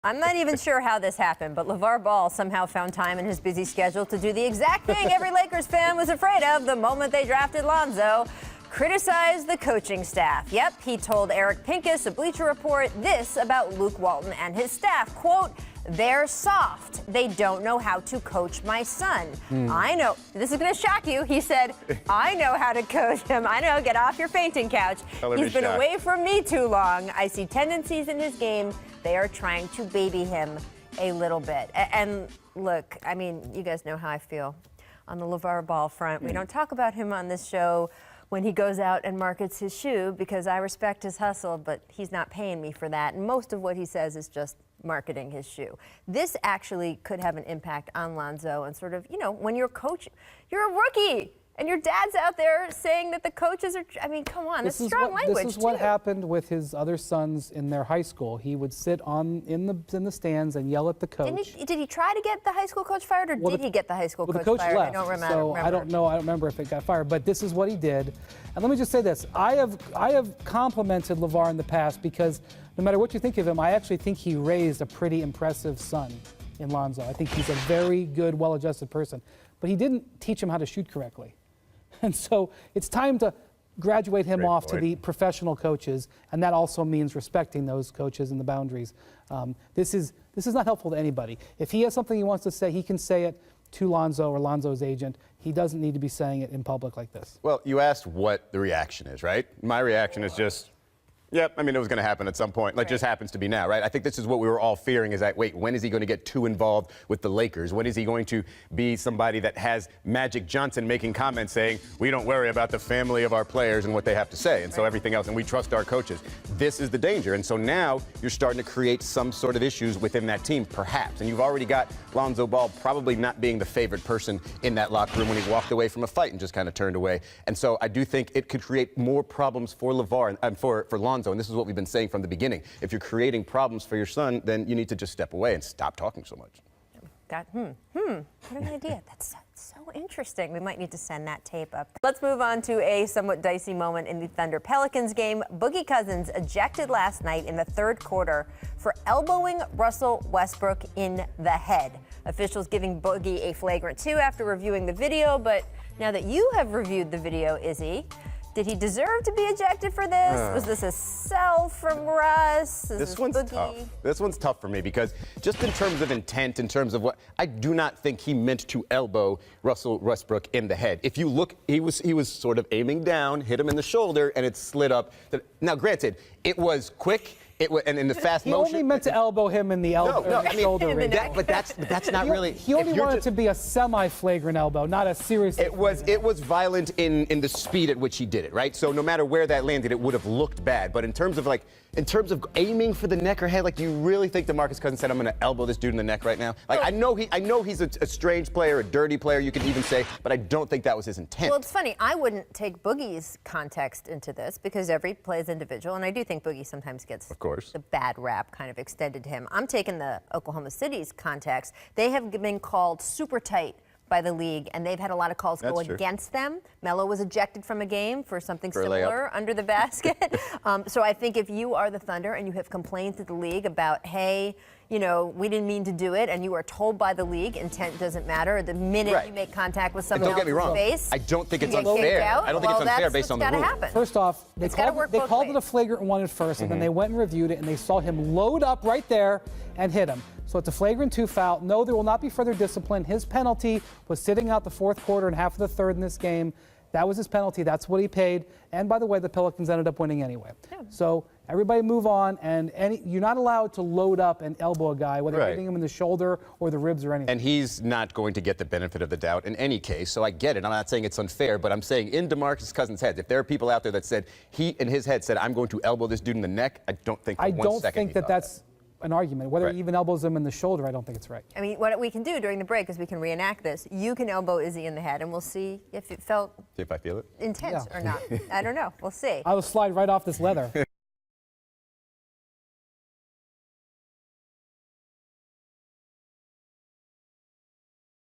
I'm not even sure how this happened, but LaVar Ball somehow found time in his busy schedule to do the exact thing every Lakers fan was afraid of the moment they drafted Lonzo. Criticize the coaching staff. Yep, he told Eric Pincus, a Bleacher Report, this about Luke Walton and his staff, quote, "They're soft. They don't know how to coach my son." I know. This is going to shock you. He said, "I know how to coach him. I know. Get off your fainting couch. He's been away from me too long. I see tendencies in his game. They are trying to baby him a little bit." And look, I mean, you guys know how I feel on the LaVar Ball front. We don't talk about him on this show when he goes out and markets his shoe because I respect his hustle, but he's not paying me for that. And most of what he says is just marketing his shoe. This actually could have an impact on Lonzo and sort of, you know, when you're coach, you're a rookie and your dad's out there saying that the coaches are, I mean, come on, this is strong language. This is what happened with his other sons in their high school. He would sit in the stands and yell at the coach. Did he try to get the high school coach fired, or did he get the high school coach fired? Left, I don't remember. So I don't know. I don't remember if it got fired, but this is what he did. And let me just say this: I have complimented LaVar in the past because no matter what you think of him, I actually think he raised a pretty impressive son in Lonzo. I think he's a very good, well-adjusted person, but he didn't teach him how to shoot correctly. And so it's time to graduate him off to the professional coaches, and that also means respecting those coaches and the boundaries. This is not helpful to anybody. If he has something he wants to say, he can say it to Lonzo or Lonzo's agent. He doesn't need to be saying it in public like this. Well, you asked what the reaction is, right? My reaction is just, yep, I mean, it was going to happen at some point. Like, just happens to be now, right? I think this is what we were all fearing is that, wait, when is he going to get too involved with the Lakers? When is he going to be somebody that has Magic Johnson making comments saying, we don't worry about the family of our players and what they have to say, and so everything else, and we trust our coaches. This is the danger. And so now you're starting to create some sort of issues within that team, perhaps. And you've already got Lonzo Ball probably not being the favorite person in that locker room when he walked away from a fight and just kind of turned away. And so I do think it could create more problems for LaVar and for Lonzo. And this is what we've been saying from the beginning. If you're creating problems for your son, then you need to just step away and stop talking so much. What an idea. That's so interesting. We might need to send that tape up. Let's move on to a somewhat dicey moment in the Thunder-Pelicans game. Boogie Cousins ejected last night in the third quarter for elbowing Russell Westbrook in the head. Officials giving Boogie a flagrant 2 after reviewing the video, but now that you have reviewed the video, Izzy, did he deserve to be ejected for this? Was this a sell from Russ? This one's tough. This one's tough for me because just in terms of intent, in terms of what, I do not think he meant to elbow Russell Westbrook in the head. If you look, he was sort of aiming down, hit him in the shoulder, and it slid up. Now, granted, it was quick. And in the fast motion. He only meant to elbow him in the shoulder region. But that's not really. He only wanted it to be a semi-flagrant elbow, not a serious. It was violent in the speed at which he did it, right? So no matter where that landed, it would have looked bad. But in terms of aiming for the neck or head, like, do you really think DeMarcus Cousins said, "I'm going to elbow this dude in the neck right now"? Like, I know he's a strange player, a dirty player, you could even say, but I don't think that was his intent. Well, it's funny. I wouldn't take Boogie's context into this because every play is individual, and I do think Boogie sometimes gets the bad rap kind of extended to him. I'm taking the Oklahoma City's context. They have been called super tight by the league, and they've had a lot of calls go against them. Melo was ejected from a game for something similar under the basket. So I think if you are the Thunder and you have complained to the league about, hey, you know, we didn't mean to do it, and you are told by the league intent doesn't matter, the minute you make contact with someone else's face, I don't think it's unfair. I don't think it's unfair based on the rule. First off, they called it a flagrant 1 at first, and then they went and reviewed it, and they saw him load up right there and hit him. So it's a flagrant 2 foul. No, there will not be further discipline. His penalty was sitting out the fourth quarter and half of the third in this game. That was his penalty. That's what he paid. And by the way, the Pelicans ended up winning anyway. So everybody move on. And you're not allowed to load up and elbow a guy, whether you're hitting him in the shoulder or the ribs or anything. And he's not going to get the benefit of the doubt in any case. So I get it. I'm not saying it's unfair, but I'm saying in DeMarcus Cousins' head, if there are people out there that said he in his head said, "I'm going to elbow this dude in the neck," I don't think for 1 second that's an argument. Whether he even elbows him in the shoulder, I don't think it's right. I mean, what we can do during the break is we can reenact this. You can elbow Izzy in the head, and we'll see if it felt if I feel it intense or not. I don't know. We'll see. I will slide right off this leather.